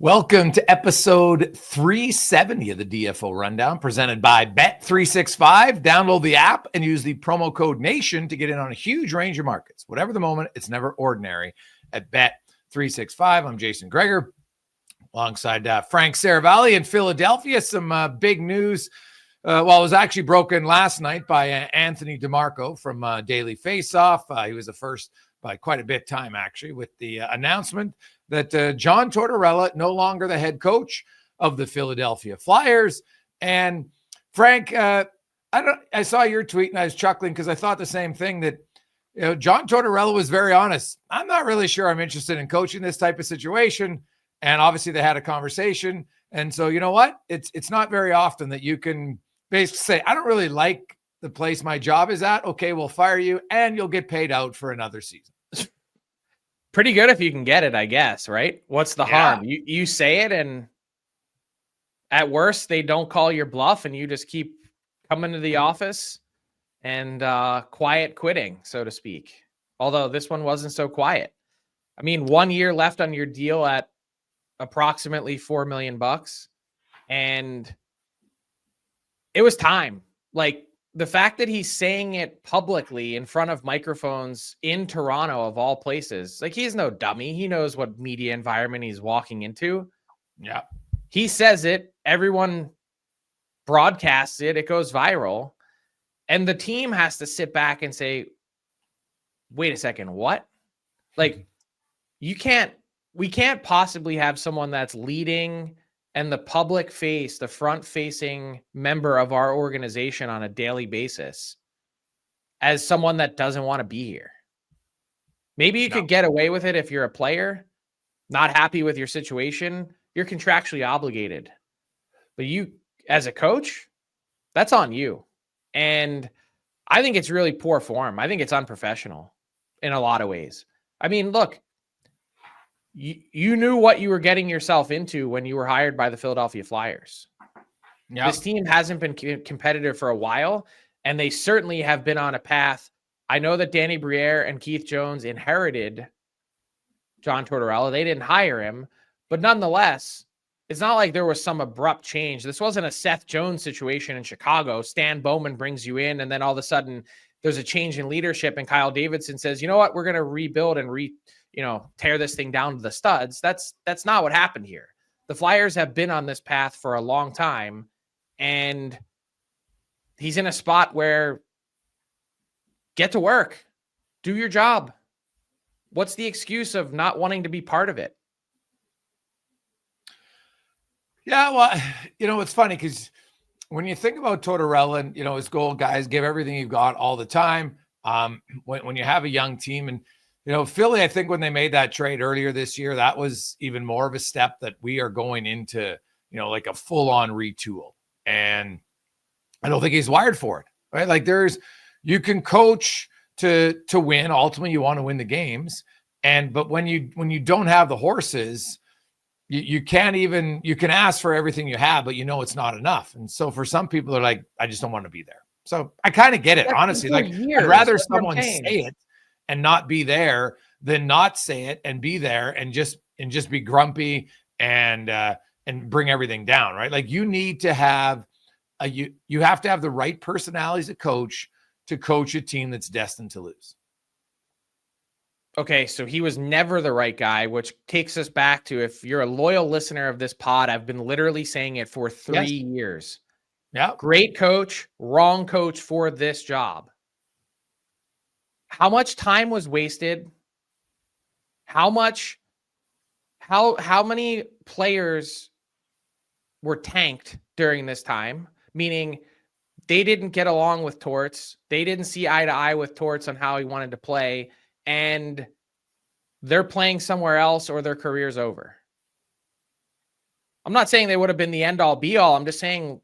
Welcome to episode 370 of the DFO Rundown, presented by Bet365. Download the app and use the promo code NATION to get in on a huge range of markets. Whatever the moment, it's never ordinary at Bet365. I'm Jason Gregor, alongside Frank Seravalli in Philadelphia. Some big news. It was actually broken last night by Anthony DeMarco from Daily Faceoff. He was the first by quite a bit time, actually, with the announcement that John Tortorella, no longer the head coach of the Philadelphia Flyers. And Frank, I saw your tweet and I was chuckling because I thought the same thing, that John Tortorella was very honest. I'm not really sure I'm interested in coaching this type of situation. And obviously they had a conversation. And so, you know what? It's not very often that you can basically say, I don't really like the place my job is at. Okay, we'll fire you and you'll get paid out for another season. Pretty good if you can get it, I guess, right? What's the harm? You say it, and at worst, they don't call your bluff, and you just keep coming to the office and quiet quitting, so to speak. Although this one wasn't so quiet. I mean, 1 year left on your deal at approximately $4 million, and it was time. Like, the fact that he's saying it publicly in front of microphones in Toronto, of all places, like, he's no dummy. He knows what media environment he's walking into. Yeah. He says it. Everyone broadcasts it. It goes viral. And the team has to sit back and say, wait a second, what? Like, we can't possibly have someone that's leading and the public face, the front-facing member of our organization on a daily basis, as someone that doesn't want to be here. Maybe you could get away with it if you're a player, not happy with your situation. You're contractually obligated. But you, as a coach, that's on you. And I think it's really poor form. I think it's unprofessional in a lot of ways. I mean, look, you knew what you were getting yourself into when you were hired by the Philadelphia Flyers. Yep. This team hasn't been competitive for a while, and they certainly have been on a path. I know that Danny Briere and Keith Jones inherited John Tortorella. They didn't hire him, but nonetheless, it's not like there was some abrupt change. This wasn't a Seth Jones situation in Chicago. Stan Bowman brings you in, and then all of a sudden there's a change in leadership, and Kyle Davidson says, you know what, we're going to rebuild and tear this thing down to the studs. That's not what happened here. The Flyers have been on this path for a long time, and he's in a spot where get to work, do your job. What's the excuse of not wanting to be part of it? Yeah, well, it's funny because when you think about Tortorella and, his goal, guys, give everything you've got all the time. When you have a young team, and Philly, I think when they made that trade earlier this year, that was even more of a step that we are going into, like a full-on retool. And I don't think he's wired for it, right? Like, you can coach to win. Ultimately, you want to win the games. But when you don't have the horses, you can't even, you can ask for everything you have, but it's not enough. And so for some people, they're like, I just don't want to be there. So I kind of get it, honestly. Like, I'd rather someone say it and not be there than not say it and be there and just be grumpy and bring everything down, right? Like, you need to have you have to have the right personality as a coach to coach a team that's destined to lose. Okay, so he was never the right guy, which takes us back to, if you're a loyal listener of this pod, I've been literally saying it for 3 years. Yeah. Great coach, wrong coach for this job. How much time was wasted? How many players were tanked during this time? Meaning they didn't get along with Torts. They didn't see eye to eye with Torts on how he wanted to play, and they're playing somewhere else or their career's over. I'm not saying they would have been the end all be all. I'm just saying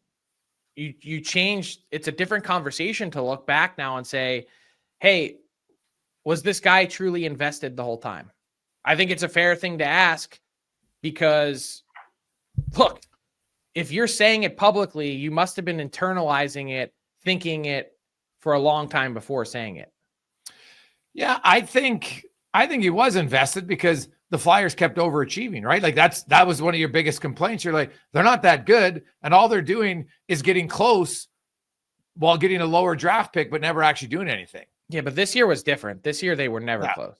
you changed. It's a different conversation to look back now and say, hey, was this guy truly invested the whole time? I think it's a fair thing to ask, because, look, if you're saying it publicly, you must have been internalizing it, thinking it for a long time before saying it. Yeah, I think he was invested, because the Flyers kept overachieving, right? Like that was one of your biggest complaints. You're like, they're not that good. And all they're doing is getting close while getting a lower draft pick, but never actually doing anything. Yeah, but this year was different. This year they were never close.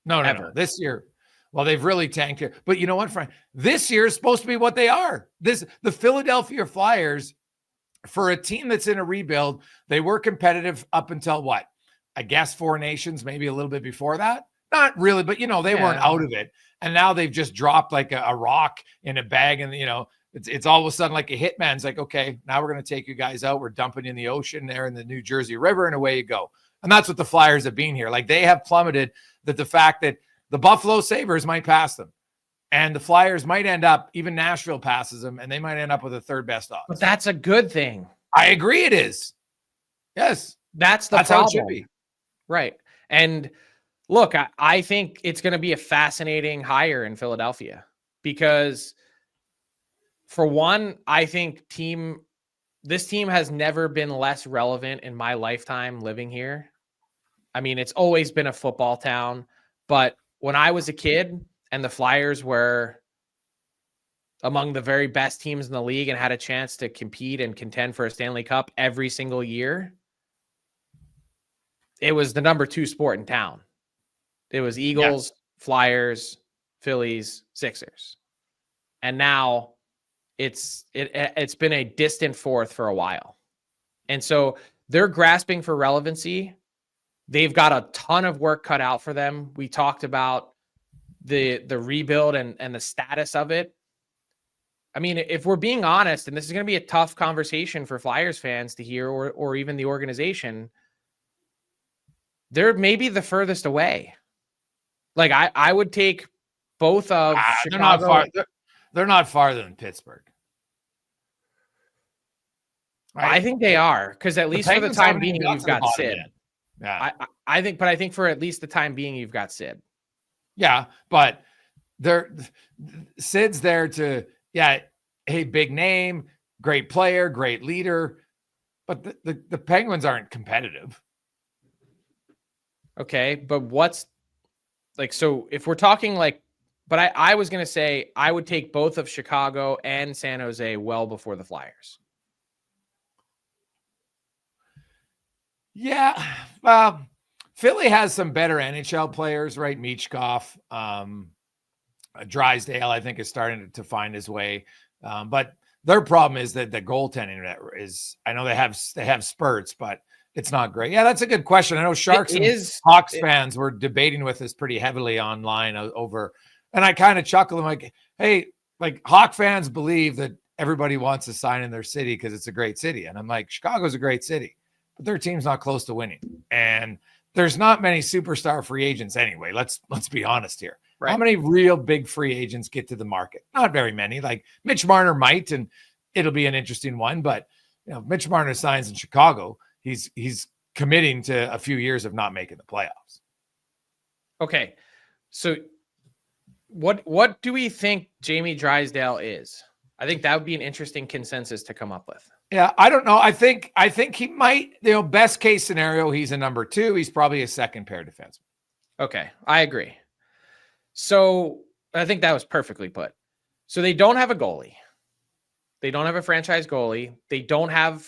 No. This year, well, they've really tanked here. But you know what, Frank? This year is supposed to be what they are. The Philadelphia Flyers, for a team that's in a rebuild, they were competitive up until what? I guess 4 Nations, maybe a little bit before that. Not really, but they weren't out of it. And now they've just dropped like a rock in a bag, and it's all of a sudden like a hitman's like, okay, now we're going to take you guys out. We're dumping you in the ocean there in the New Jersey River, and away you go. And that's what the Flyers have been here. Like, they have plummeted the fact that the Buffalo Sabres might pass them, and the Flyers might end up, even Nashville passes them, and they might end up with the third best odds. But that's a good thing. I agree it is. Yes. That's problem. How it should be. Right. And look, I think it's going to be a fascinating hire in Philadelphia because, for one, I think this team has never been less relevant in my lifetime living here. I mean, it's always been a football town, but when I was a kid and the Flyers were among the very best teams in the league and had a chance to compete and contend for a Stanley Cup every single year, it was the number 2 sport in town. It was Eagles, Flyers, Phillies, Sixers. And now it's been a distant fourth for a while. And so they're grasping for relevancy. They've got a ton of work cut out for them. We talked about the rebuild and the status of it. I mean, if we're being honest, and this is going to be a tough conversation for Flyers fans to hear, or even the organization, they're maybe the furthest away. Like, I would take both of Chicago. They're not far. They're not farther than Pittsburgh. Right? I think they are, because at least for the time being, you've got Sid. Yeah, I think for at least the time being, you've got Sid. Yeah, but Sid's there to, hey, big name, great player, great leader, but the Penguins aren't competitive. Okay, but so if we're talking but I was going to say I would take both of Chicago and San Jose well before the Flyers. Yeah, well, Philly has some better NHL players, right? Michkov, Drysdale, I think, is starting to find his way. But their problem is that the goaltending is, I know they have spurts, but it's not great. Yeah, that's a good question. I know Sharks and Hawks fans were debating with us pretty heavily online over, and I kind of chuckle. I'm like, hey, like, Hawk fans believe that everybody wants to sign in their city because it's a great city. And I'm like, Chicago's a great city, but their team's not close to winning. And there's not many superstar free agents anyway. Let's be honest here. Right. How many real big free agents get to the market? Not very many. Like, Mitch Marner might, and it'll be an interesting one. But Mitch Marner signs in Chicago. He's committing to a few years of not making the playoffs. Okay, so what do we think Jamie Drysdale is? I think that would be an interesting consensus to come up with. Yeah, I don't know. I think he might. Best case scenario, he's a number 2. He's probably a second pair defenseman. Okay, I agree. So I think that was perfectly put. So they don't have a goalie. They don't have a franchise goalie. They don't have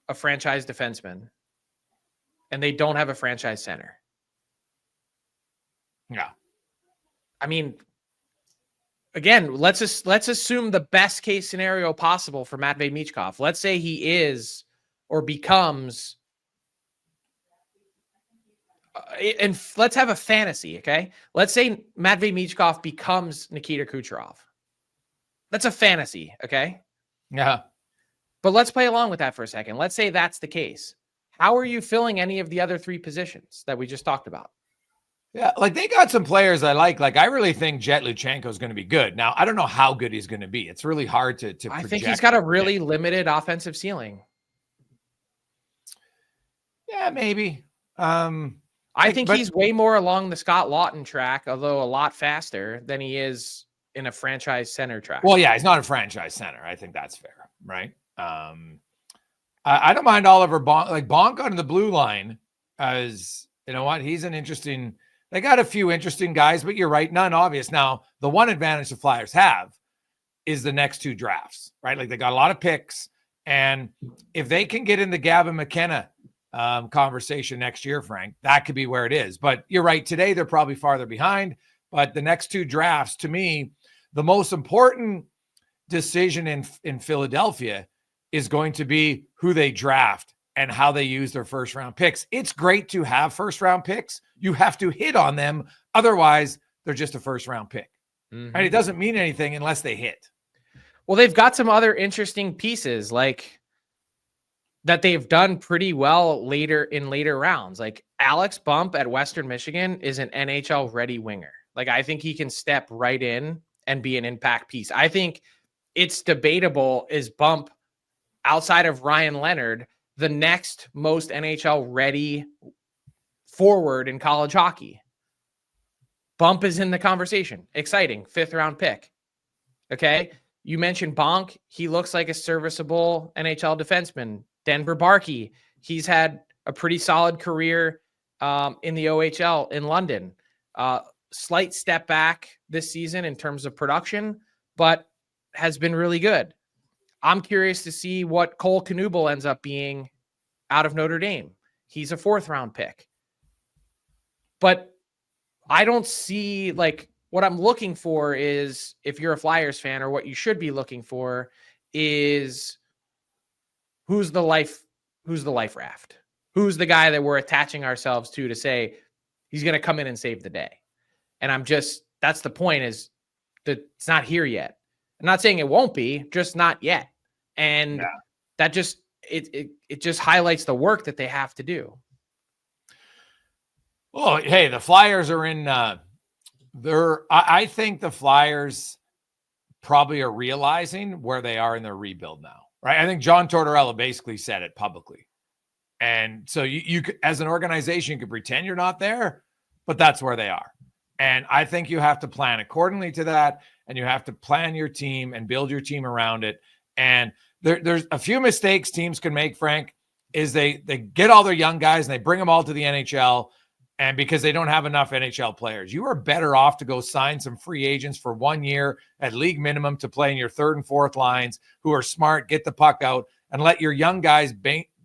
a franchise defenseman. And they don't have a franchise center. Yeah. I mean, again, let's assume the best case scenario possible for Matvei Michkov. Let's say he is or becomes, and let's have a fantasy, okay? Let's say Matvei Michkov becomes Nikita Kucherov. That's a fantasy, okay? Yeah. But let's play along with that for a second. Let's say that's the case. How are you filling any of the other 3 positions that we just talked about? Yeah, like, they got some players I like. Like, I really think Jet Luchenko is going to be good. Now, I don't know how good he's going to be. It's really hard to project. I think he's got a really limited offensive ceiling. Yeah, maybe. I think he's way more along the Scott Lawton track, although a lot faster than he is in a franchise center track. Well, yeah, he's not a franchise center. I think that's fair, right? I don't mind Oliver Bonk. Like, Bonk on the blue line, as you know what, he's an interesting They got a few interesting guys, but you're right, none obvious. Now, the one advantage the Flyers have is the next two drafts, right? Like they got a lot of picks, and if they can get in the Gavin McKenna conversation next year, Frank, that could be where it is. But you're right, today they're probably farther behind, but the next two drafts, to me, the most important decision in Philadelphia is going to be who they draft and how they use their first round picks. It's great to have first round picks. You have to hit on them. Otherwise, they're just a first round pick. Mm-hmm. Right? It doesn't mean anything unless they hit. Well, they've got some other interesting pieces like that they've done pretty well later rounds. Like Alex Bump at Western Michigan is an NHL ready winger. Like I think he can step right in and be an impact piece. I think it's debatable, is Bump, outside of Ryan Leonard, the next most NHL ready forward in college hockey. Bump is in the conversation. Exciting. 5th round pick. Okay. You mentioned Bonk. He looks like a serviceable NHL defenseman. Denver Barkey. He's had a pretty solid career in the OHL in London. Slight step back this season in terms of production, but has been really good. I'm curious to see what Cole Knuble ends up being out of Notre Dame. He's a 4th round pick. But I don't see, like, what I'm looking for is, if you're a Flyers fan, or what you should be looking for is who's the life raft? Who's the guy that we're attaching ourselves to say he's going to come in and save the day? And that's the point, is that it's not here yet. I'm not saying it won't be, just not yet. And that just, it just highlights the work that they have to do. Oh, hey, the Flyers are in I think the Flyers probably are realizing where they are in their rebuild now, right? I think John Tortorella basically said it publicly. And so you as an organization, you could pretend you're not there, but that's where they are. And I think you have to plan accordingly to that, and you have to plan your team and build your team around it. And there's a few mistakes teams can make, Frank, is they get all their young guys and they bring them all to the NHL, and because they don't have enough NHL players. You are better off to go sign some free agents for 1 year at league minimum to play in your 3rd and 4th lines, who are smart, get the puck out, and let your young guys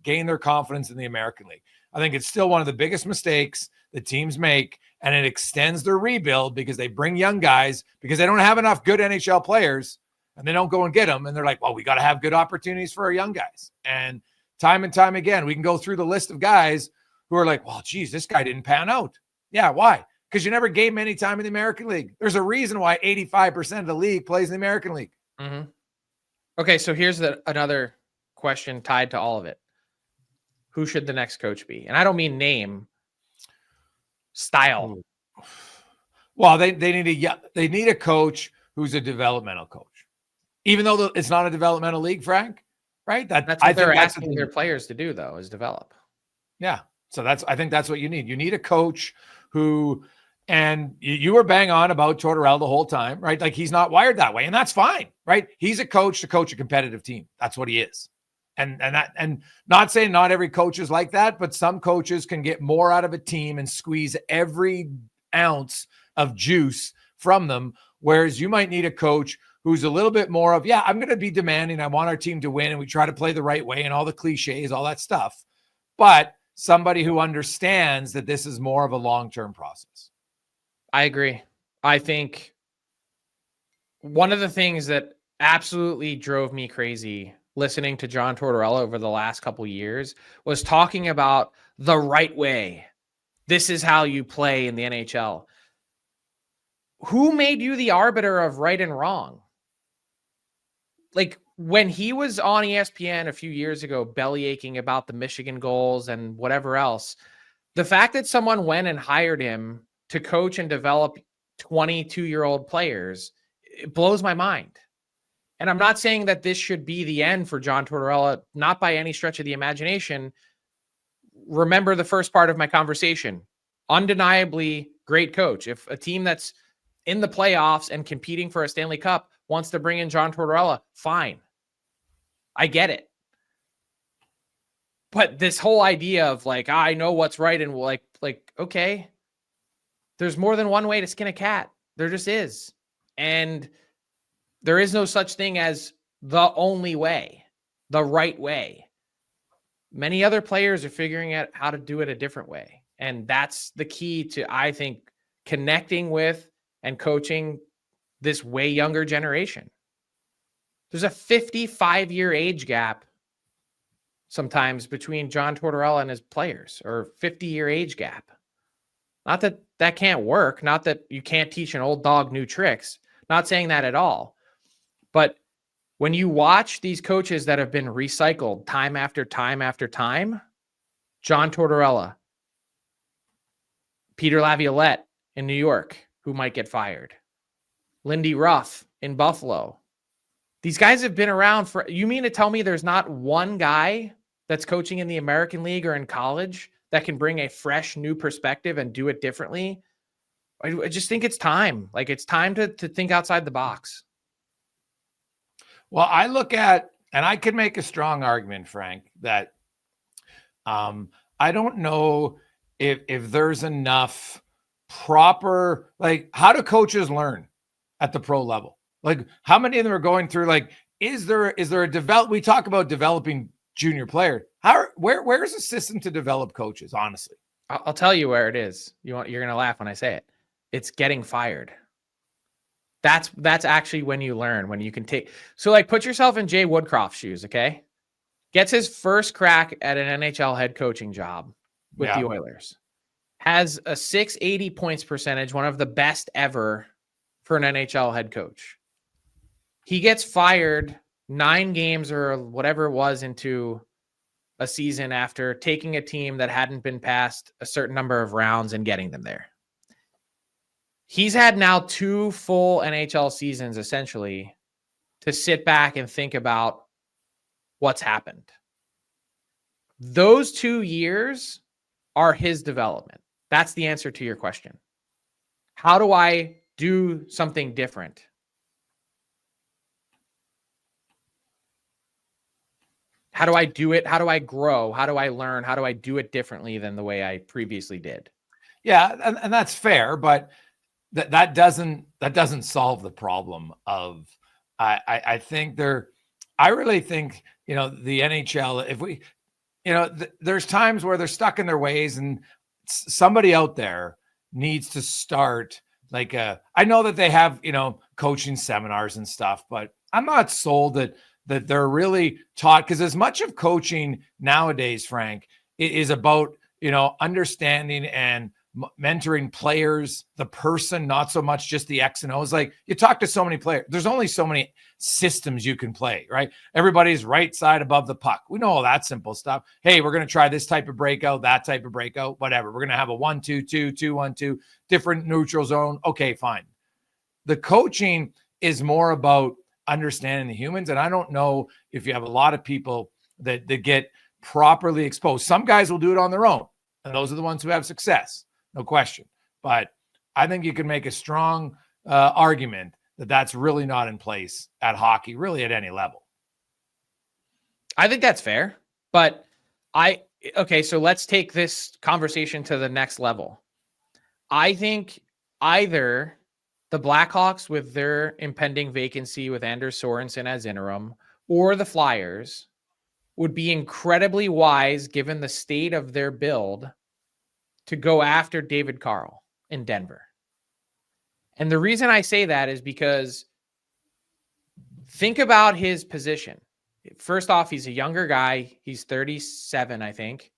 gain their confidence in the American League. I think it's still one of the biggest mistakes that teams make, and it extends their rebuild because they bring young guys because they don't have enough good NHL players, and they don't go and get them. And they're like, well, we got to have good opportunities for our young guys. And time again, we can go through the list of guys who are like, well, geez, this guy didn't pan out. Yeah, why? Because you never gave him any time in the American League. There's a reason why 85% of the league plays in the American League. Mm-hmm. Okay, so here's another question tied to all of it. Who should the next coach be? And I don't mean name, style. Well, they need a coach who's a developmental coach, even though it's not a developmental league, Frank. Right? That's what they're asking their players to do, though, is develop. Yeah. So I think that's what you need. You need a coach who, and you were bang on about Tortorella the whole time, right? Like, he's not wired that way, and that's fine, right? He's a coach to coach a competitive team. That's what he is. And not saying not every coach is like that, but some coaches can get more out of a team and squeeze every ounce of juice from them. Whereas you might need a coach who's a little bit more of, I'm going to be demanding. I want our team to win, and we try to play the right way and all the cliches, all that stuff. But somebody who understands that this is more of a long-term process. I agree. I think one of the things that absolutely drove me crazy listening to John Tortorella over the last couple of years was talking about the right way. This is how you play in the NHL. Who made you the arbiter of right and wrong? Like, when he was on ESPN a few years ago, belly aching about the Michigan goals and whatever else, the fact that someone went and hired him to coach and develop 22-year-old players, it blows my mind. And I'm not saying that this should be the end for John Tortorella, not by any stretch of the imagination. Remember the first part of my conversation. Undeniably great coach. If a team that's in the playoffs and competing for a Stanley Cup wants to bring in John Tortorella, fine. I get it. But this whole idea of like, I know what's right, and like, okay, there's more than one way to skin a cat. There just is. And there is no such thing as the only way, the right way. Many other players are figuring out how to do it a different way. And that's the key to, I think, connecting with and coaching this way younger generation. There's a 55-year age gap sometimes between John Tortorella and his players, or 50-year age gap. Not that that can't work. Not that you can't teach an old dog new tricks. Not saying that at all. But when you watch these coaches that have been recycled time after time after time, John Tortorella, Peter Laviolette in New York, who might get fired, Lindy Ruff in Buffalo. These guys have been around for, you mean to tell me there's not one guy that's coaching in the American League or in college that can bring a fresh new perspective and do it differently? I just think it's time. Like, it's time to think outside the box. Well, I look at, and I could make a strong argument, Frank, that I don't know if there's enough proper, like, how do coaches learn at the pro level? Like, how many of them are going through, like, is there a we talk about developing junior player. Where's a system to develop coaches, honestly? I'll tell you where it is. You're going to laugh when I say it. It's getting fired. That's actually when you learn, when you can take. So, like, put yourself in Jay Woodcroft's shoes, okay? Gets his first crack at an NHL head coaching job with the Oilers. Has a 680 points percentage, one of the best ever for an NHL head coach. He gets fired 9 games or whatever it was into a season after taking a team that hadn't been past a certain number of rounds and getting them there. He's had now 2 full NHL seasons, essentially, to sit back and think about what's happened. Those 2 years are his development. That's the answer to your question. How do I do something different? How do I do it? How do I grow? How do I learn? How do I do it differently than the way I previously did? Yeah, and that's fair, but that doesn't solve the problem of, I think I really think, the NHL, if we, there's times where they're stuck in their ways, and somebody out there needs to start, like, I know that they have, coaching seminars and stuff, but I'm not sold that they're really taught, because as much of coaching nowadays, Frank, is about, understanding and mentoring players, the person, not so much just the X and O's. Like, you talk to so many players, there's only so many systems you can play, right? Everybody's right side above the puck. We know all that simple stuff. Hey, we're going to try this type of breakout, that type of breakout, whatever. We're going to have a 1-2-2, 2-1-2, different neutral zone. Okay, fine. The coaching is more about understanding the humans. And I don't know if you have a lot of people that get properly exposed. Some guys will do it on their own, and those are the ones who have success. No question. But I think you can make a strong argument that that's really not in place at hockey, really at any level. I think that's fair. But okay, so let's take this conversation to the next level. I think either the Blackhawks, with their impending vacancy with Anders Sorensen as interim, or the Flyers would be incredibly wise, given the state of their build, to go after David Carl in Denver. And the reason I say that is because think about his position. First off, he's a younger guy. He's 37, I think.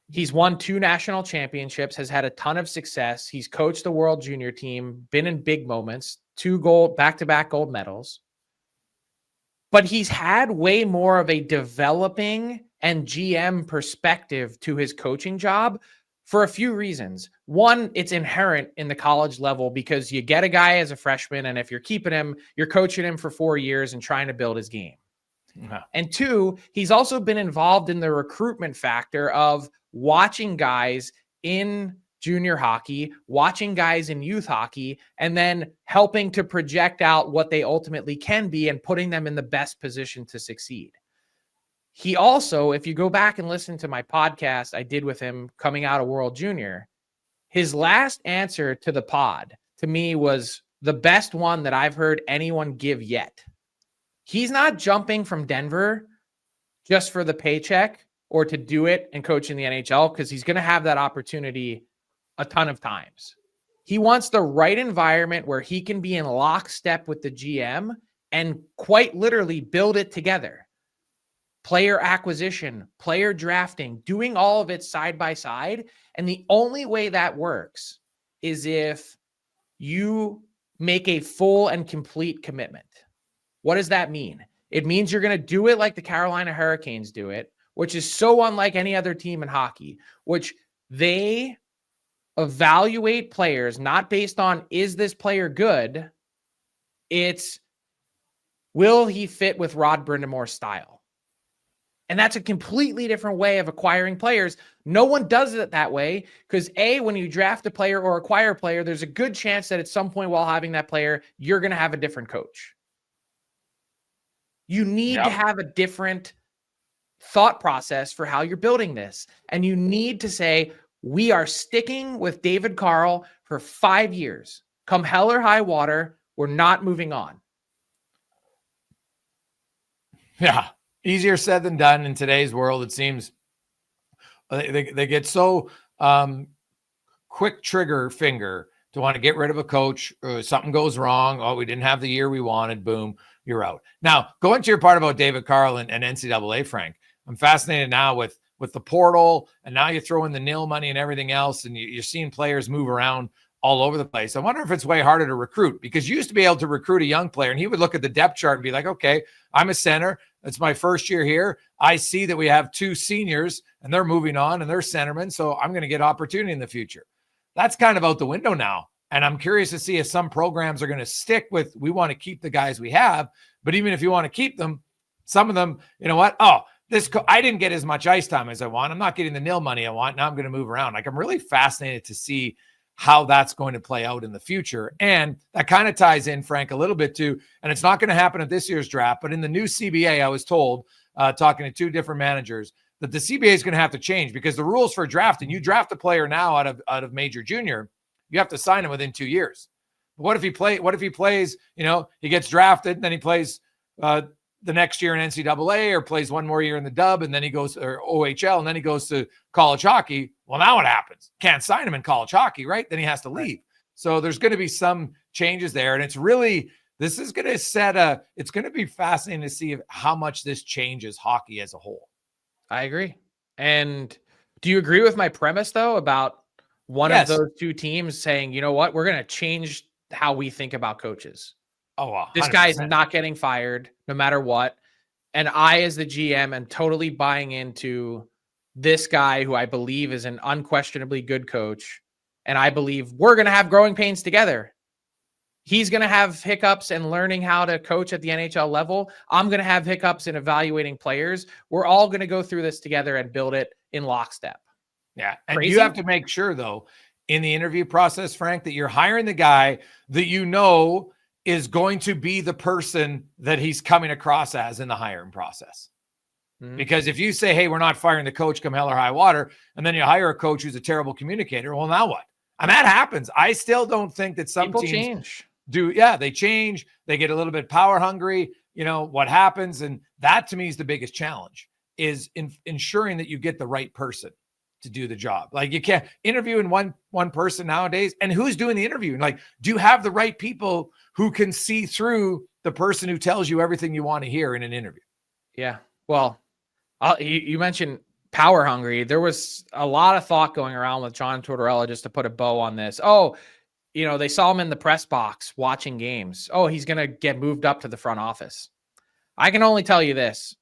He's won 2 national championships, has had a ton of success. He's coached the World Junior team, been in big moments, 2 back-to-back gold medals. But he's had way more of a developing and GM perspective to his coaching job for a few reasons. One, it's inherent in the college level, because you get a guy as a freshman, and if you're keeping him, you're coaching him for 4 years and trying to build his game. Yeah. And 2, he's also been involved in the recruitment factor of watching guys in junior hockey, watching guys in youth hockey, and then helping to project out what they ultimately can be and putting them in the best position to succeed. He also, if you go back and listen to my podcast I did with him coming out of World Junior, His last answer to the pod to me was the best one that I've heard anyone give yet. He's not jumping from Denver just for the paycheck or to do it and coach in the NHL, because he's going to have that opportunity a ton of times. He wants the right environment where he can be in lockstep with the GM and quite literally build it together. Player acquisition, player drafting, doing all of it side by side. And the only way that works is if you make a full and complete commitment. What does that mean? It means you're going to do it like the Carolina Hurricanes do it, which is so unlike any other team in hockey, which they evaluate players not based on, is this player good? It's, will he fit with Rod Brindamore's style? And that's a completely different way of acquiring players. No one does it that way because when you draft a player or acquire a player, there's a good chance that at some point while having that player, you're going to have a different coach. You need to have a different thought process for how you're building this. And you need to say, we are sticking with David Carl for 5 years. Come hell or high water, we're not moving on. Yeah. Easier said than done in today's world. It seems they get so quick trigger finger to want to get rid of a coach. Or something goes wrong. Oh, we didn't have the year we wanted. Boom, you're out. Now, going to your part about David Carl and NCAA, Frank, I'm fascinated now with the portal, and now you throw in the nil money and everything else, and you're seeing players move around all over the place. I wonder if it's way harder to recruit, because you used to be able to recruit a young player and he would look at the depth chart and be like, okay, I'm a center. It's my first year here. I see that we have 2 seniors and they're moving on and they're centermen. So I'm going to get opportunity in the future. That's kind of out the window now. And I'm curious to see if some programs are going to stick with, we want to keep the guys we have, but even if you want to keep them, some of them, you know what? Oh, I didn't get as much ice time as I want. I'm not getting the nil money I want. Now I'm going to move around. Like, I'm really fascinated to see how that's going to play out in the future. And that kind of ties in, Frank, a little bit too, and it's not going to happen at this year's draft, but in the new CBA, I was told, talking to 2 different managers, that the CBA is going to have to change, because the rules for drafting, you draft a player now out of major junior, you have to sign him within 2 years. But what if he plays, he gets drafted, and then he plays the next year in NCAA, or plays one more year in the dub, and then he goes, or OHL, and then he goes to college hockey. Well, now what happens? Can't sign him in college hockey, right? Then he has to leave. Right. So there's going to be some changes there. And this is going to it's going to be fascinating to see how much this changes hockey as a whole. I agree. And do you agree with my premise, though, about one of those 2 teams saying, you know what, we're going to change how we think about coaches? Oh, 100%. This guy's not getting fired no matter what. And I, as the GM, am totally buying into this guy who I believe is an unquestionably good coach. And I believe we're going to have growing pains together. He's going to have hiccups in learning how to coach at the NHL level. I'm going to have hiccups in evaluating players. We're all going to go through this together and build it in lockstep. Yeah. And you have to make sure, though, in the interview process, Frank, that you're hiring the guy that you know is going to be the person that he's coming across as in the hiring process. Mm-hmm. Because if you say, hey, we're not firing the coach come hell or high water, and then you hire a coach who's a terrible communicator, well, now what? And that happens. I still don't think that some people teams change. They change. They get a little bit power hungry. What happens? And that, to me, is the biggest challenge, is ensuring that you get the right person to do the job. Like, you can't interview in one person nowadays. And who's doing the interviewing? Like, do you have the right people who can see through the person who tells you everything you want to hear in an interview? Yeah. Well, you mentioned power hungry. There was a lot of thought going around with John Tortorella, just to put a bow on this. Oh, they saw him in the press box watching games. Oh, he's going to get moved up to the front office. I can only tell you this.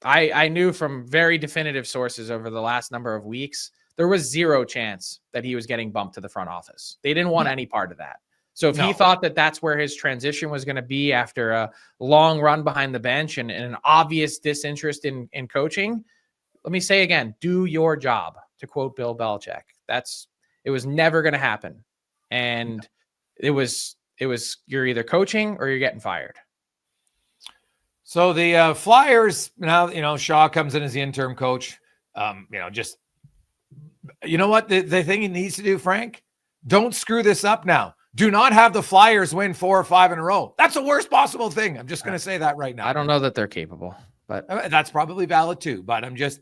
I knew from very definitive sources over the last number of weeks, there was 0 chance that he was getting bumped to the front office. They didn't want any part of that. So if he thought that that's where his transition was going to be after a long run behind the bench and an obvious disinterest in coaching, let me say again, do your job, to quote Bill Belichick. It was never going to happen. And it was you're either coaching or you're getting fired. So the Flyers now, Shaw comes in as the interim coach. Just You know what the thing he needs to do, Frank? Don't screw this up now. Do not have the Flyers win 4 or 5 in a row. That's the worst possible thing. I'm just going to say that right now. I don't know that they're capable, but that's probably valid too. But I'm just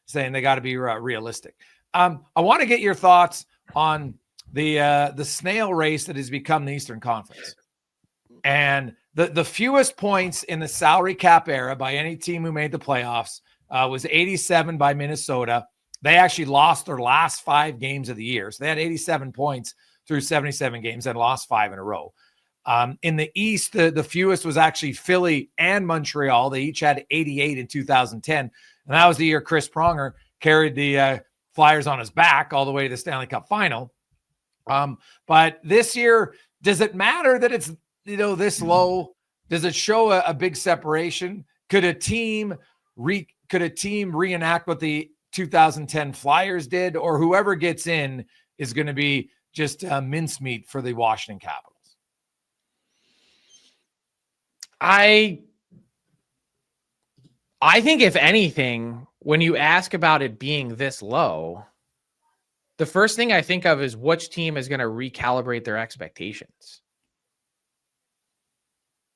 saying they got to be realistic. I want to get your thoughts on the snail race that has become the Eastern Conference, and the fewest points in the salary cap era by any team who made the playoffs was 87 by Minnesota. They actually lost their last 5 games of the year. So they had 87 points through 77 games and lost 5 in a row. In the East, the fewest was actually Philly and Montreal. They each had 88 in 2010. And that was the year Chris Pronger carried the Flyers on his back all the way to the Stanley Cup final. But this year, does it matter that it's, this low? Does it show a big separation? Could a team reenact what the 2010 Flyers did, or whoever gets in is going to be just mincemeat for the Washington Capitals? I think if anything, when you ask about it being this low, the first thing I think of is which team is going to recalibrate their expectations.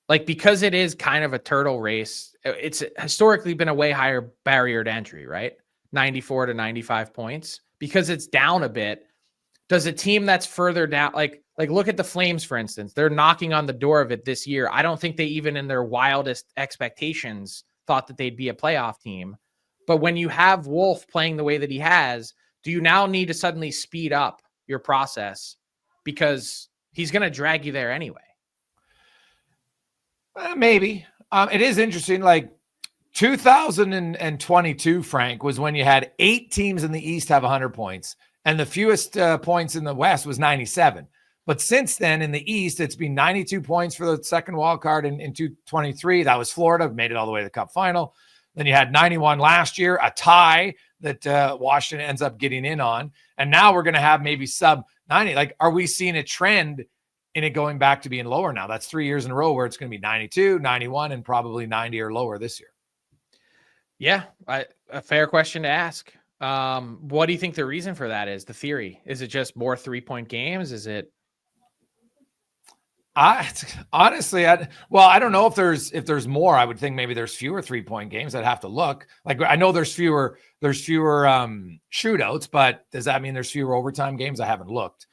Like, because it is kind of a turtle race, it's historically been a way higher barrier to entry, right? 94 to 95 points. Because it's down a bit, does a team that's further down, like look at the Flames, for instance, they're knocking on the door of it this year. I don't think they even in their wildest expectations thought that they'd be a playoff team. But when you have Wolf playing the way that he has, do you now need to suddenly speed up your process because he's going to drag you there anyway? Maybe. It is interesting. Like 2022, Frank, was when you had 8 teams in the East have 100 points, and the fewest points in the West was 97. But since then, in the East, it's been 92 points for the second wild card in 2023. That was Florida, made it all the way to the Cup final. Then you had 91 last year, a tie that Washington ends up getting in on. And now we're going to have maybe sub 90. Like, are we seeing a trend in it going back to being lower now? That's 3 years in a row where it's going to be 92, 91, and probably 90 or lower this year. Yeah, a fair question to ask. What do you think the reason for that is? The theory? Is it just more 3-point games? Is it? Honestly, I don't know if there's more. I would think maybe there's fewer 3-point games. I'd have to look. Like, I know there's fewer shootouts, but does that mean there's fewer overtime games? I haven't looked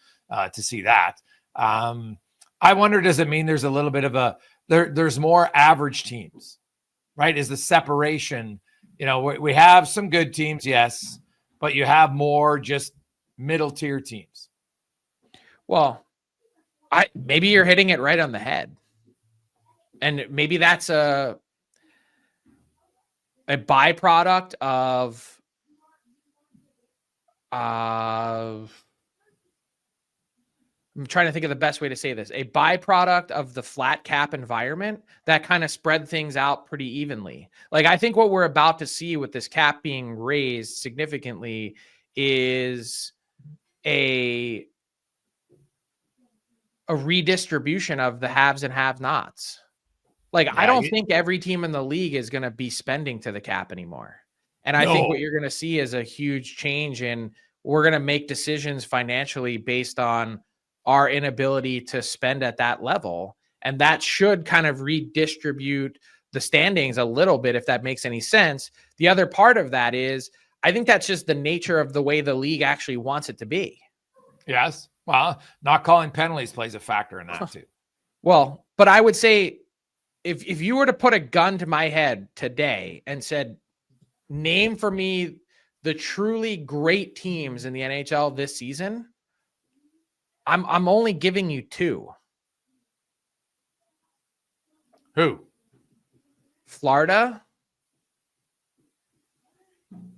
to see that. I wonder, does it mean there's a little bit of there's more average teams, right? Is the separation, we have some good teams, yes, but you have more just middle tier teams. Well, maybe you're hitting it right on the head. And maybe that's a byproduct of I'm trying to think of the best way to say this. A byproduct of the flat cap environment that kind of spread things out pretty evenly. Like, I think what we're about to see with this cap being raised significantly is a redistribution of the haves and have-nots. Like, yeah, I don't think every team in the league is going to be spending to the cap anymore. And I think what you're going to see is a huge change in, we're going to make decisions financially based on our inability to spend at that level. And that should kind of redistribute the standings a little bit, if that makes any sense. The other part of that is, I think that's just the nature of the way the league actually wants it to be. Yes. Well, not calling penalties plays a factor in that too. Well, but I would say if you were to put a gun to my head today and said, name for me the truly great teams in the NHL this season, I'm only giving you 2. Who? Florida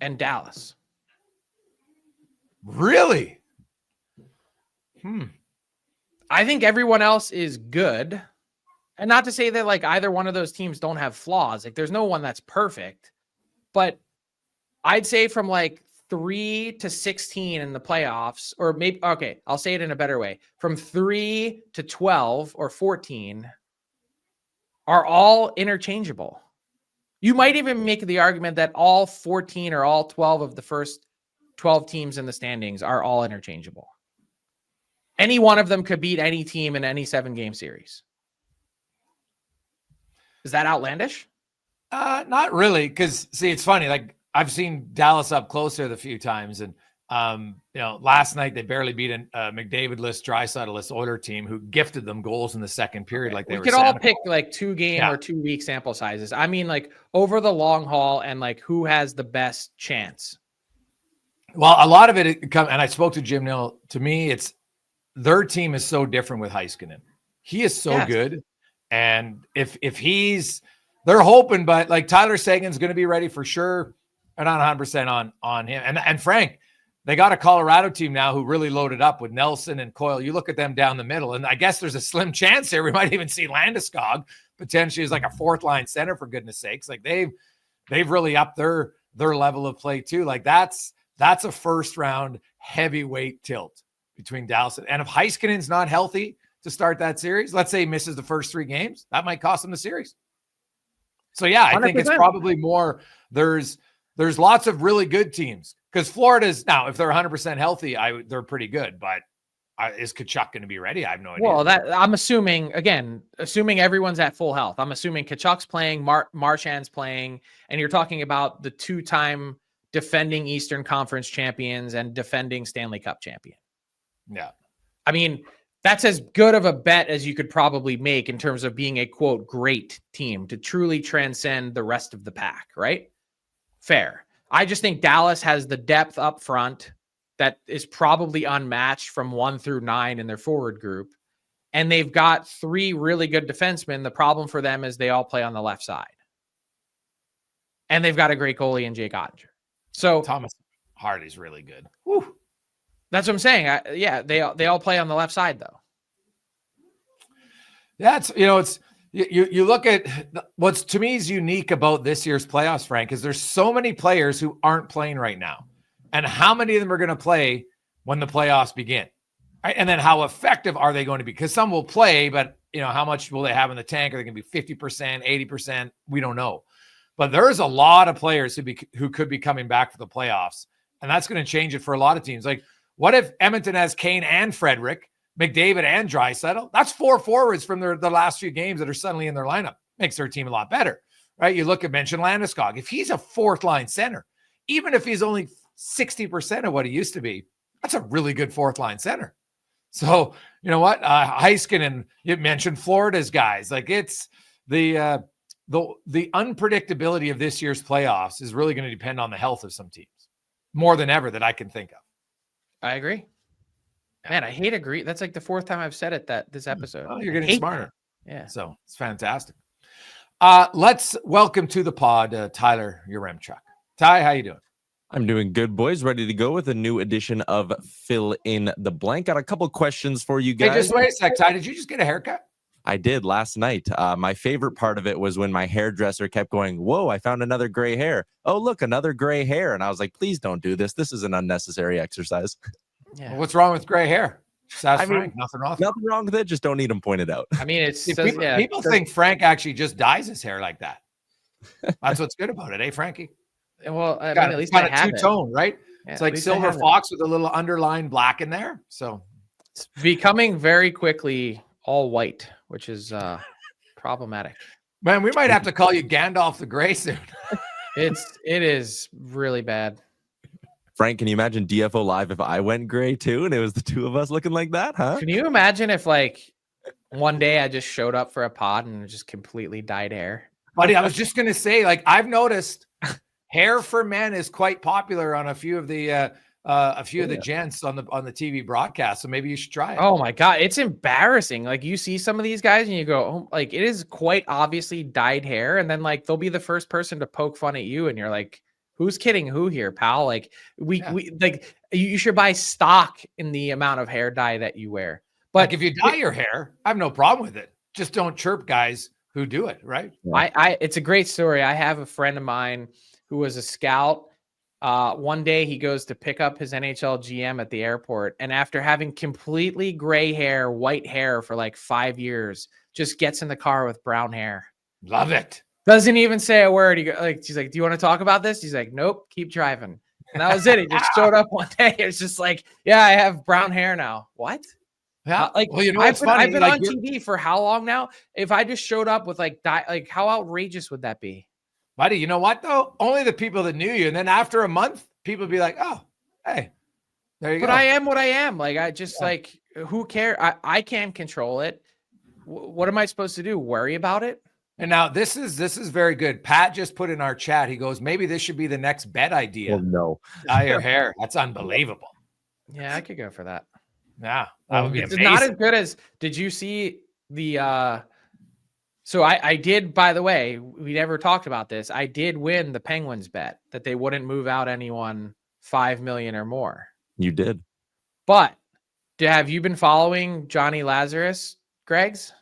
and Dallas. Really? I think everyone else is good. And not to say that like either one of those teams don't have flaws. Like, there's no one that's perfect. But I'd say from like 3 to 16 in the playoffs, or maybe, okay, I'll say it in a better way. From 3 to 12 or 14 are all interchangeable. You might even make the argument that all 14 or all 12 of the first 12 teams in the standings are all interchangeable. Any one of them could beat any team in any 7-game series. Is that outlandish? Not really, because see, it's funny. Like I've seen Dallas up close there a few times, and last night they barely beat a McDavid-less, Draisaitl-less Oiler team who gifted them goals in the second period. Like we could all pick like 2-game or 2-week sample sizes. I mean, like over the long haul, and like who has the best chance. Well, a lot of it comes, and I spoke to Jim Nill. To me, it's their team is so different with Heiskanen. He is so good, and if they're hoping, but like Tyler Seguin's going to be ready for sure. They're not 100% on him. And Frank, they got a Colorado team now who really loaded up with Nelson and Coyle. You look at them down the middle, and I guess there's a slim chance here we might even see Landeskog potentially as like a 4th-line center, for goodness sakes. Like they've really upped their level of play too. Like that's a first-round heavyweight tilt between Dallas. And if Heiskanen's not healthy to start that series, let's say he misses the first 3 games, that might cost him the series. So yeah, I think it's probably more there's lots of really good teams because Florida's now, if they're 100% healthy, they're pretty good, but is Tkachuk going to be ready? I have no idea. Well, I'm assuming everyone's at full health. I'm assuming Tkachuk's playing, Marchand's playing, and you're talking about the 2-time defending Eastern Conference champions and defending Stanley Cup champion. Yeah. I mean, that's as good of a bet as you could probably make in terms of being a, quote, great team to truly transcend the rest of the pack, right? Fair. I just think Dallas has the depth up front that is probably unmatched from 1 through 9 in their forward group. And they've got 3 really good defensemen. The problem for them is they all play on the left side. And they've got a great goalie in Jake Ottinger. So Thomas Hardy's really good. Whew. That's what I'm saying. They all play on the left side, though. That's, it's you look at what's to me is unique about this year's playoffs, Frank, is there's so many players who aren't playing right now. And how many of them are going to play when the playoffs begin? Right? And then how effective are they going to be? Because some will play, but how much will they have in the tank? Are they going to be 50%, 80%? We don't know. But there's a lot of players who could be coming back for the playoffs. And that's going to change it for a lot of teams. Like, what if Edmonton has Kane and Frederick, McDavid and Draisaitl? That's 4 forwards from the last few games that are suddenly in their lineup. Makes their team a lot better, right? You look at mentioned Landeskog. If he's a 4th-line center, even if he's only 60% of what he used to be, that's a really good 4th-line center. So, you know what? Heiskanen, you mentioned Florida's guys. Like it's the unpredictability of this year's playoffs is really going to depend on the health of some teams more than ever that I can think of. I agree. Man, I hate agree. That's like the 4th time I've said it this episode. Oh, you're getting smarter. That. Yeah. So it's fantastic. Let's welcome to the pod, Tyler Yaremchuk. Ty, how you doing? I'm doing good, boys. Ready to go with a new edition of Fill in the Blank. Got a couple questions for you guys. Hey, just wait a sec, Ty. Did you just get a haircut? I did last night. My favorite part of it was when my hairdresser kept going, "Whoa, I found another gray hair. Oh, look, another gray hair." And I was like, please don't do this. This is an unnecessary exercise. Yeah. Well, what's wrong with gray hair? Frank. Nothing wrong. Nothing wrong with it. Just don't need them pointed out. I mean, people think Frank actually just dyes his hair like that. That's what's good about it, eh, Frankie? Well, I mean, at least got a 2-tone, right? Yeah, it's like silver fox with a little underlined black in there. So it's becoming very quickly all white, which is problematic. Man, we might have to call you Gandalf the Grey soon. It is really bad. Frank, can you imagine DFO Live if I went gray too and it was the two of us looking like that, huh? Can you imagine if like one day I just showed up for a pod and just completely dyed hair? Buddy, I was just going to say, like, I've noticed hair for men is quite popular on a few of the gents on the TV broadcast. So maybe you should try it. Oh my God. It's embarrassing. Like you see some of these guys and you go, oh, like it is quite obviously dyed hair. And then like, they'll be the first person to poke fun at you. And you're like, who's kidding who here, pal? Like we like you should buy stock in the amount of hair dye that you wear. But like if you dye your hair, I have no problem with it. Just don't chirp guys who do it. Right. It's a great story. I have a friend of mine who was a scout. One day he goes to pick up his NHL GM at the airport. And after having completely gray hair, white hair for like 5 years, just gets in the car with brown hair. Love it. Doesn't even say a word. She's like, do you want to talk about this? He's like, nope, keep driving. And that was it. He just showed up one day. It's just like, yeah, I have brown hair now. What? Yeah. Well, you know, I've been on TV for how long now? If I just showed up with like how outrageous would that be? Buddy, you know what though? Only the people that knew you. And then after a month, people would be like, oh, hey, there you go. But I am what I am. Like, I just like, who cares? I can't control it. What am I supposed to do? Worry about it? And now this is very good. Pat just put in our chat. He goes, maybe this should be the next bet idea. Oh, no. Dye your hair. That's unbelievable. Yeah, I could go for that. Yeah, that would be it's amazing. not as good as. Did you see the? So I did. By the way, we never talked about this. I did win the Penguins bet that they wouldn't move out anyone $5 million or more. You did. But have you been following Johnny Lazarus, Greg's?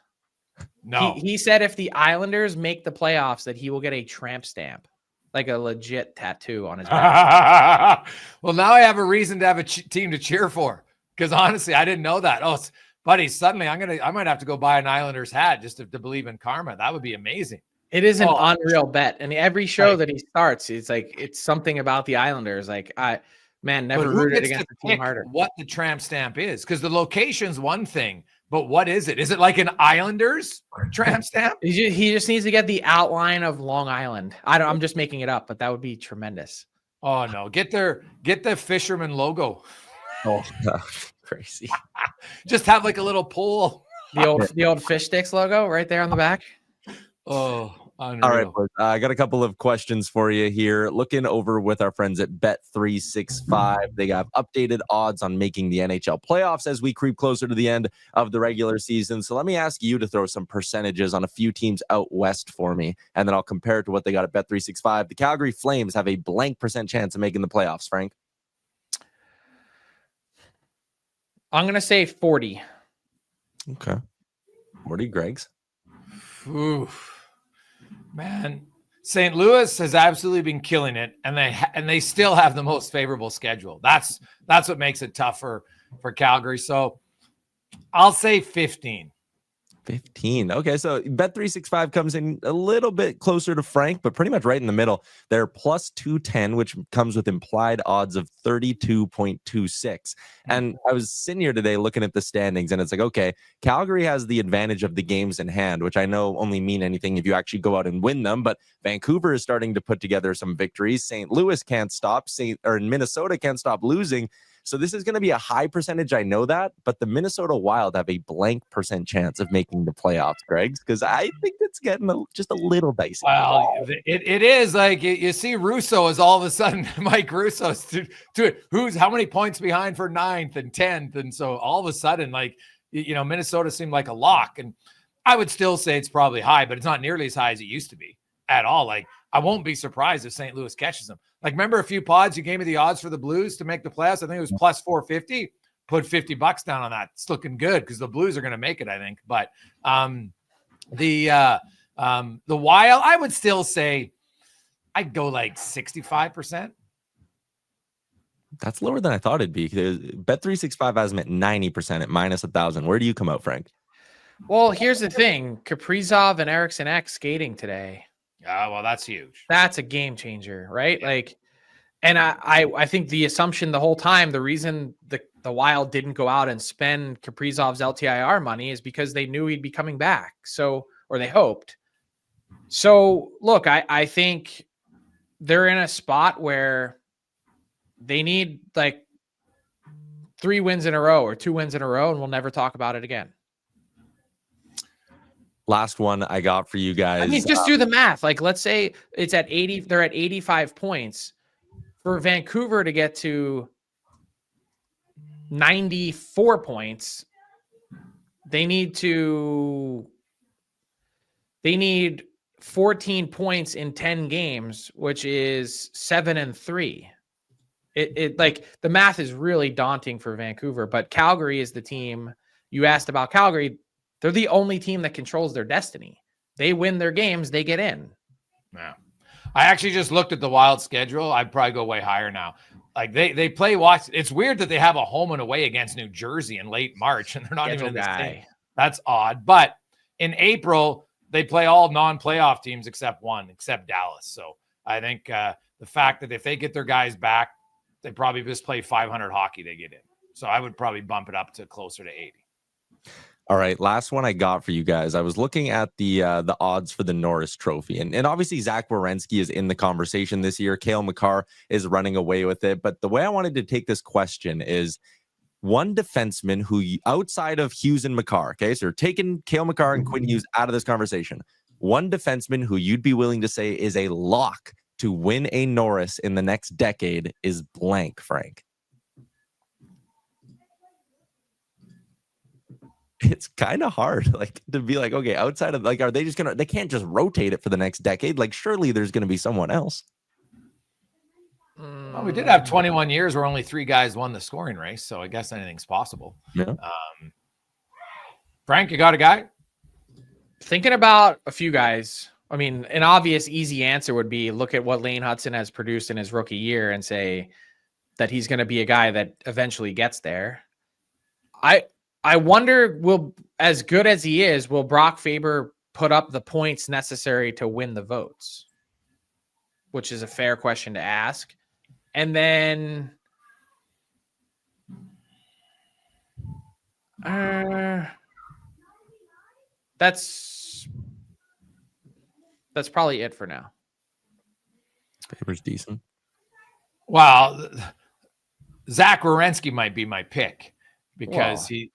No. He said if the Islanders make the playoffs, that he will get a tramp stamp, like a legit tattoo on his back. Well, now I have a reason to have a team to cheer for, because honestly, I didn't know that. Oh, buddy, suddenly I might have to go buy an Islanders hat just to believe in karma. That would be amazing. It is an unreal bet, and every show that he starts, it's something about the Islanders. Like never rooted against the team harder. What the tramp stamp is, because the location's one thing. But what is it? Is it like an Islanders tramp stamp? He just needs to get the outline of Long Island. I'm just making it up, but that would be tremendous. Oh no, get the fisherman logo. Oh, crazy. Just have like a little pole. The old fish sticks logo right there on the back. Oh, unreal. All right, boys. I got a couple of questions for you here. Looking over with our friends at Bet365, they have updated odds on making the NHL playoffs as we creep closer to the end of the regular season. So let me ask you to throw some percentages on a few teams out west for me, and then I'll compare it to what they got at Bet365. The Calgary Flames have a blank % chance of making the playoffs, Frank. I'm going to say 40. Okay. 40, Greg's. Ooh. Man, St. Louis has absolutely been killing it, and they still have the most favorable schedule. That's what makes it tougher for Calgary. So I'll say 15. 15. Okay, so Bet365 comes in a little bit closer to Frank, but pretty much right in the middle. They're plus 210, which comes with implied odds of 32.26. And I was sitting here today looking at the standings, and it's like, okay, Calgary has the advantage of the games in hand, which I know only mean anything if you actually go out and win them. But Vancouver is starting to put together some victories. St. Louis can't stop, Minnesota can't stop losing. So this is going to be a high percentage. I know that, but the Minnesota Wild have a blank % chance of making the playoffs, Greg, because I think it's getting just a little dicey. Well, it is like you see Russo is all of a sudden Mike Russo's to it. How many points behind for 9th and 10th. And so all of a sudden, like, Minnesota seemed like a lock, and I would still say it's probably high, but it's not nearly as high as it used to be at all. Like, I won't be surprised if St. Louis catches them. Like, remember a few pods, you gave me the odds for the Blues to make the playoffs. I think it was plus 450. Put $50 down on that. It's looking good because the Blues are going to make it, I think. But the Wild, I would still say I'd go like 65%. That's lower than I thought it'd be. Bet365 has them at 90% at minus 1,000. Where do you come out, Frank? Well, here's the thing. Kaprizov and Eriksson Ek skating today. Well, that's huge. That's a game changer, right? Like, and I think the assumption the whole time, the reason the Wild didn't go out and spend Kaprizov's LTIR money is because they knew he'd be coming back. So, or they hoped. So, look, I think they're in a spot where they need like 3 wins in a row or 2 wins in a row, and we'll never talk about it again. Last one I got for you guys. I mean, just do the math. Like, let's say it's at 80. They're at 85 points. For Vancouver to get to 94 points, they need 14 points in 10 games, which is 7-3. It like the math is really daunting for Vancouver, but Calgary is the team. You asked about Calgary. They're the only team that controls their destiny. They win their games, they get in. Yeah. I actually just looked at the Wild schedule. I'd probably go way higher now. Like they play Washington. It's weird that they have a home and away against New Jersey in late March, and they're not even in this game. That's odd. But in April, they play all non-playoff teams except Dallas. So I think the fact that if they get their guys back, they probably just play 500 hockey, they get in. So I would probably bump it up to closer to 80. All right, last one I got for you guys. I was looking at the odds for the Norris Trophy, and obviously Zach Werenski is in the conversation this year. Cale Makar is running away with it. But the way I wanted to take this question is one defenseman who, outside of Hughes and Makar, okay, so you're taking Cale Makar and Quinn Hughes out of this conversation. One defenseman who you'd be willing to say is a lock to win a Norris in the next decade is blank, Frank. It's kind of hard, like, to be like, okay, outside of, like, are they just gonna, they can't just rotate it for the next decade? Like, surely there's gonna be someone else. Well, we did have 21 years where only 3 guys won the scoring race, so I guess anything's possible. Yeah. Frank, you got a guy? Thinking about a few guys. I mean, an obvious, easy answer would be look at what Lane Hudson has produced in his rookie year and say that he's going to be a guy that eventually gets there. I wonder, will, as good as he is, will Brock Faber put up the points necessary to win the votes? Which is a fair question to ask. And then that's probably it for now. Faber's decent. Well, Zach Werenski might be my pick because he's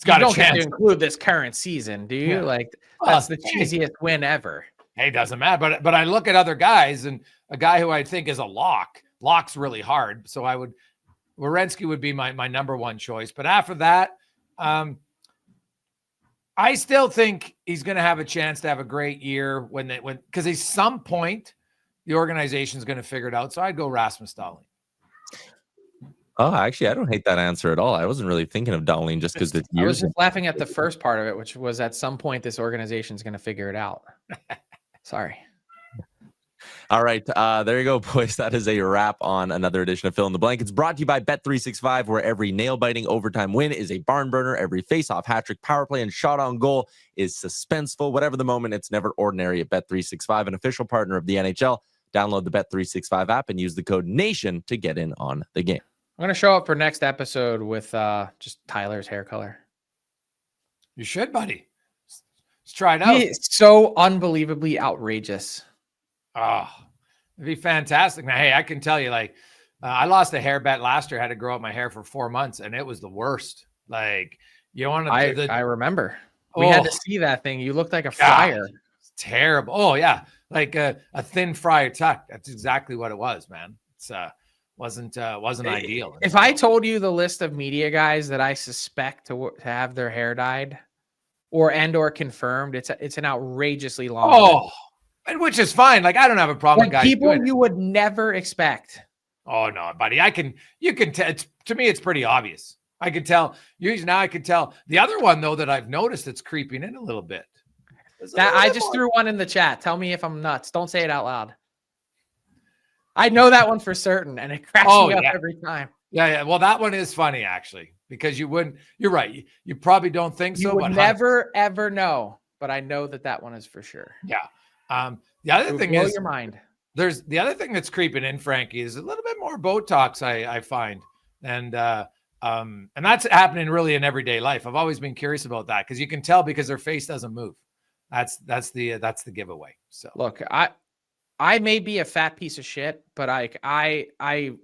got a chance to include this current season, do you? Yeah. Like, that's the cheesiest win ever. Hey, doesn't matter. But I look at other guys, and a guy who I think is a lock. Lock's really hard. So Werenski would be my number one choice. But after that, I still think he's going to have a chance to have a great year because at some point the organization is going to figure it out. So I'd go Rasmus Dahlin. Oh, actually, I don't hate that answer at all. I wasn't really thinking of Dahlin just because I was just laughing at the first part of it, which was at some point this organization is going to figure it out. Sorry. All right. There you go, boys. That is a wrap on another edition of Fill in the Blank. It's brought to you by Bet365, where every nail-biting overtime win is a barn burner. Every face-off, hat-trick, power play, and shot on goal is suspenseful. Whatever the moment, it's never ordinary at Bet365, an official partner of the NHL. Download the Bet365 app and use the code NATION to get in on the game. I'm going to show up for next episode with just Tyler's hair color. You should, buddy. Let's try it out. It's so unbelievably outrageous. Oh, it'd be fantastic. Now, hey, I can tell you, like, I lost a hair bet last year. I had to grow up my hair for 4 months, and it was the worst. Like, you want to? I remember. We had to see that thing. You looked like a fryer. It's terrible. Oh yeah, like a thin fryer tuck. That's exactly what it was, man. It's wasn't ideal. If I told you the list of media guys that I suspect to have their hair dyed, or confirmed, it's an outrageously long list. And which is fine. Like, I don't have a problem with guys people doing you would never expect. Oh no, buddy. You can tell. To me, it's pretty obvious. I can tell. Usually now I can tell. The other one though that I've noticed that's creeping in a little bit. I just threw one in the chat. Tell me if I'm nuts. Don't say it out loud. I know that one for certain, and it cracks me up every time. Yeah. Well, that one is funny actually, because you wouldn't. You're right. You probably don't think so. You would never ever know, but I know that one is for sure. Yeah. The other thing is your mind. There's the other thing that's creeping in, Frankie, is a little bit more Botox. I find, and that's happening really in everyday life. I've always been curious about that because you can tell because their face doesn't move. That's the giveaway. So look, I may be a fat piece of shit, but I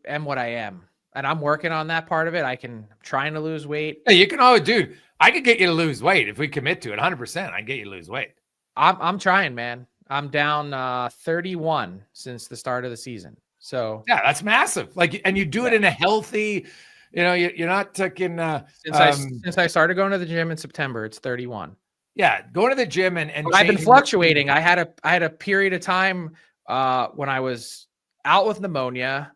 am what I am, and I'm working on that part of it. I'm trying to lose weight. Hey, you can always, dude. I could get you to lose weight if we commit to it 100%. I can get you to lose weight. I'm trying, man. I'm down 31 since the start of the season. So yeah, that's massive. Like, and you do it in a healthy, you're not taking. Since I started going to the gym in September, it's 31. Yeah, going to the gym and I've been fluctuating. I had a period of time when I was out with pneumonia,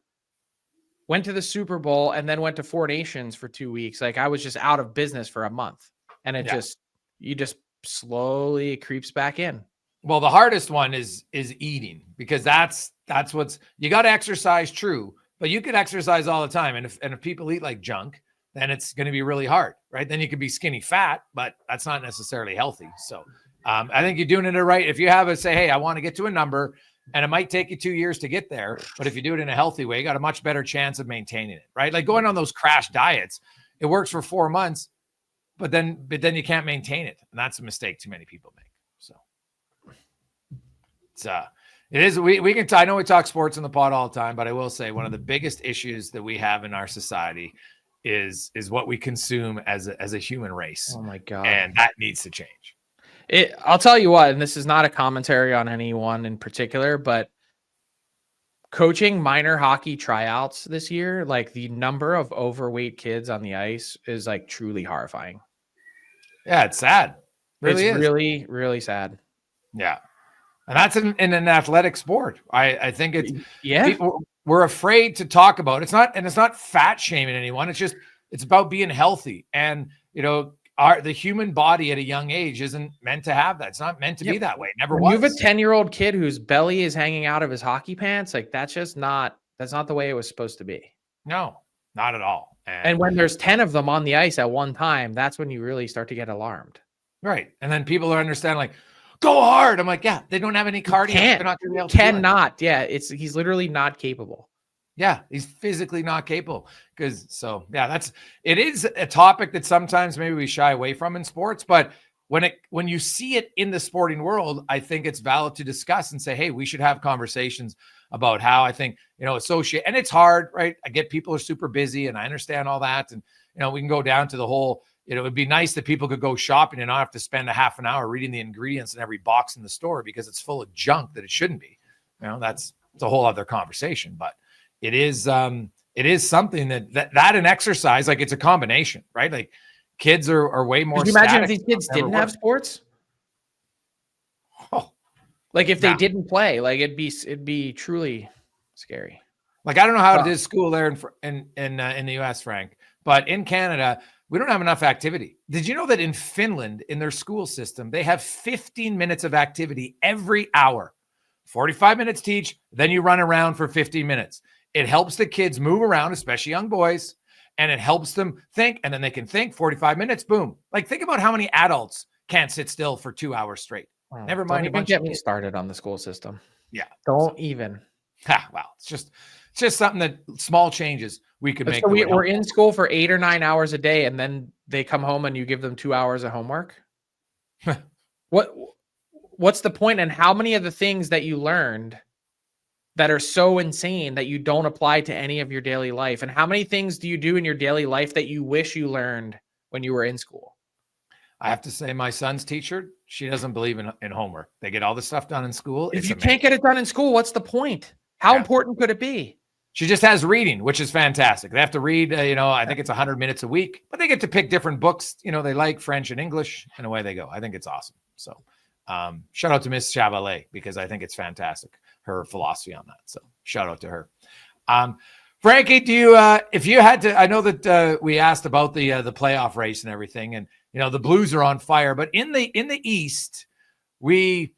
went to the Super Bowl, and then went to Four Nations for 2 weeks. Like, I was just out of business for a month, and you just slowly creeps back in. Well, the hardest one is eating, because that's what's, you got to exercise, true, but you can exercise all the time. And if people eat like junk, then it's going to be really hard, right? Then you could be skinny fat, but that's not necessarily healthy. So I think you're doing it right. If you have say, hey, I want to get to a number, And it might take you 2 years to get there. But if you do it in a healthy way, you got a much better chance of maintaining it, right? Like going on those crash diets, it works for 4 months, but then you can't maintain it. And that's a mistake too many people make. So it is, we can, I know we talk sports in the pod all the time, but I will say one of the biggest issues that we have in our society is what we consume as a human race. Oh my God. And that needs to change. I'll tell you what, and this is not a commentary on anyone in particular, but coaching minor hockey tryouts this year, like the number of overweight kids on the ice is like truly horrifying. Yeah, it's sad. It's really, really sad. Yeah. And that's in an athletic sport. I think it's, yeah, we're afraid to talk about it. It's not fat shaming anyone. It's about being healthy. And, the human body at a young age isn't meant to have that. It's not meant to be that way. It never was. You have a 10-year-old kid whose belly is hanging out of his hockey pants. Like that's not the way it was supposed to be. No, not at all. And when there's 10 of them on the ice at one time, that's when you really start to get alarmed. Right. And then people are understanding like, go hard. I'm like, yeah, they don't have any cardio. They're not going to be able to cannot. Yeah. He's literally not capable. Yeah. He's physically not capable it is a topic that sometimes maybe we shy away from in sports, but when you see it in the sporting world, I think it's valid to discuss and say, hey, we should have conversations about how I think, associate, and it's hard, right? I get people are super busy and I understand all that. And, we can go down to the whole, it would be nice that people could go shopping and not have to spend a half an hour reading the ingredients in every box in the store because it's full of junk that it shouldn't be. It's a whole other conversation, but it is something that and exercise, like it's a combination, right? Like kids are way more. Could you imagine if these kids didn't have sports? Oh, like if they didn't play, like it'd be truly scary. Like I don't know how it is school there in the US, Frank, but in Canada, we don't have enough activity. Did you know that in Finland, in their school system, they have 15 minutes of activity every hour, 45 minutes to each, then you run around for 15 minutes. It helps the kids move around, especially young boys, and it helps them think, and then they can think 45 minutes, boom. Like think about how many adults can't sit still for 2 hours straight. Never mind. Don't even get me started on the school system. Yeah. Don't even. Wow. It's just something that small changes we could make. So we're in school for 8 or 9 hours a day, and then they come home and you give them 2 hours of homework. What's the point? And how many of the things that you learned that are so insane that you don't apply to any of your daily life? And how many things do you do in your daily life that you wish you learned when you were in school? I have to say my son's teacher, she doesn't believe in homework. They get all the stuff done in school. If you can't get it done in school, what's the point? How important could it be? She just has reading, which is fantastic. They have to read, I think it's 100 minutes a week, but they get to pick different books. They like French and English, and away they go. I think it's awesome. So shout out to Miss Seravalli because I think it's fantastic, her philosophy on that. So shout out to her. Frankie, do you, if you had to, I know that we asked about the playoff race and everything, and the Blues are on fire, but in the East, we,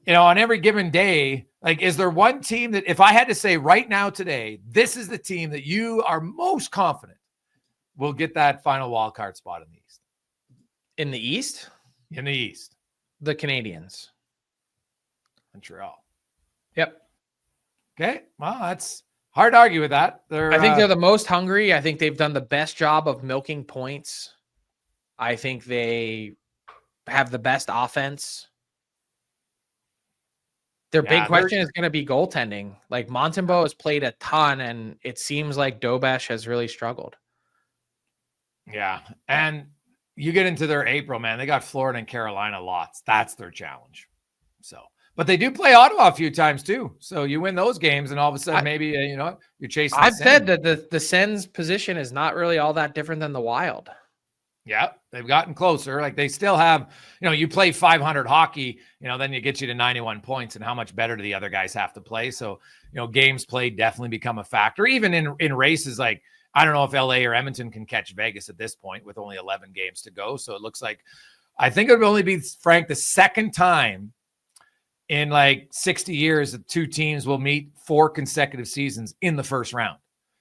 on every given day, like, is there one team that if I had to say right now today, this is the team that you are most confident will get that final wild card spot in the East? In the East? In the East. The Canadiens. Montreal. Yep. Okay. Well, that's hard to argue with that. I think they're the most hungry. I think they've done the best job of milking points. I think they have the best offense. Their big question is going to be goaltending. Like Montembeault has played a ton, and it seems like Dobesh has really struggled. Yeah. And you get into their April, man, they got Florida and Carolina lots. That's their challenge. So, but they do play Ottawa a few times too. So you win those games and all of a sudden maybe, you're chasing. I've said that the Sens position is not really all that different than the Wild. Yeah, they've gotten closer. Like they still have, you play 500 hockey, then you get you to 91 points, and how much better do the other guys have to play? So, games played definitely become a factor. Even in races, like I don't know if LA or Edmonton can catch Vegas at this point with only 11 games to go. So it looks like, I think it would only be, Frank, the second time in like 60 years that two teams will meet 4 consecutive seasons in the first round.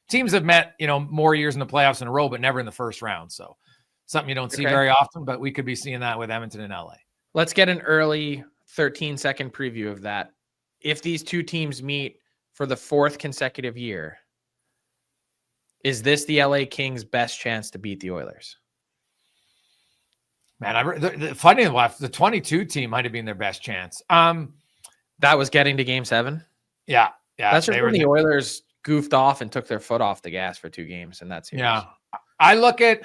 Teams have met, more years in the playoffs in a row, but never in the first round. So something you don't see very often, but we could be seeing that with Edmonton and LA. Let's get an early 13-second preview of that. if these two teams meet for the 4th consecutive year, is this the LA Kings' best chance to beat the Oilers? Man, funny enough, the 22 team might have been their best chance. That was getting to Game 7. Yeah. That's just when the Oilers goofed off and took their foot off the gas for 2 games, and that's yeah. I look at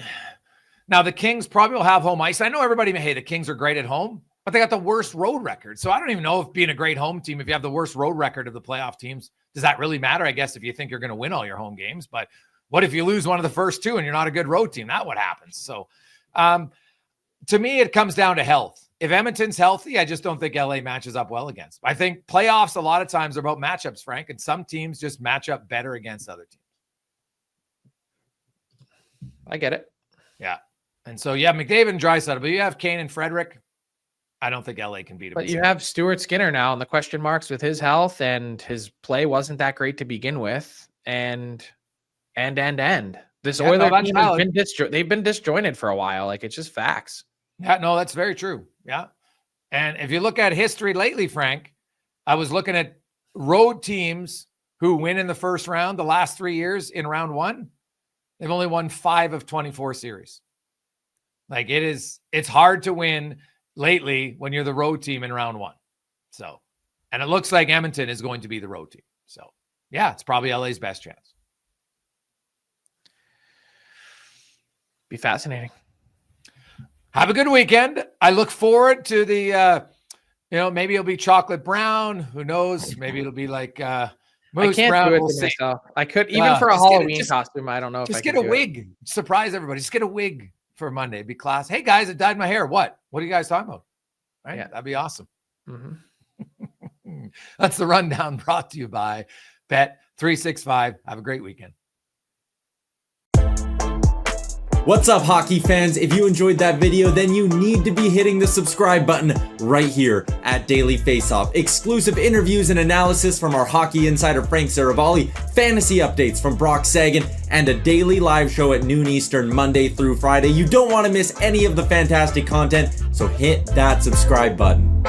now the Kings probably will have home ice. I know everybody may, hey, the Kings are great at home, but they got the worst road record. So I don't even know if being a great home team, if you have the worst road record of the playoff teams, does that really matter? I guess if you think you're going to win all your home games, but what if you lose one of the first 2 and you're not a good road team? That's what happens. So to me, it comes down to health. If Edmonton's healthy, I just don't think LA matches up well against them. I think playoffs a lot of times are about matchups, Frank, and some teams just match up better against other teams. I get it. Yeah. And so, yeah, McDavid and Draisaitl, but you have Kane and Frederick. I don't think LA can beat him. But you have Stuart Skinner now, and the question marks with his health, and his play wasn't that great to begin with. And. This Oilers team has been they've been disjointed for a while. Like, it's just facts. Yeah, no, that's very true. Yeah. And if you look at history lately, Frank, I was looking at road teams who win in the first round the last 3 years in round 1. They've only won 5 of 24 series. Like, it's hard to win lately when you're the road team in round 1. So, and it looks like Edmonton is going to be the road team. So, yeah, it's probably LA's best chance. Be fascinating. Have a good weekend. I look forward to the, maybe it'll be chocolate brown. Who knows? Maybe it'll be like moose brown. I could, even for a Halloween costume. I don't know. Just get a wig. Surprise everybody. Just get a wig for Monday. It'd be class. Hey guys, I dyed my hair. What are you guys talking about? Right? Yeah. That'd be awesome. Mm-hmm. That's the rundown brought to you by Bet365. Have a great weekend. What's up, hockey fans? If you enjoyed that video, then you need to be hitting the subscribe button right here at Daily Faceoff. Exclusive interviews and analysis from our hockey insider Frank Seravalli, fantasy updates from Brock Sagan, and a daily live show at noon Eastern, Monday through Friday. You don't want to miss any of the fantastic content, so hit that subscribe button.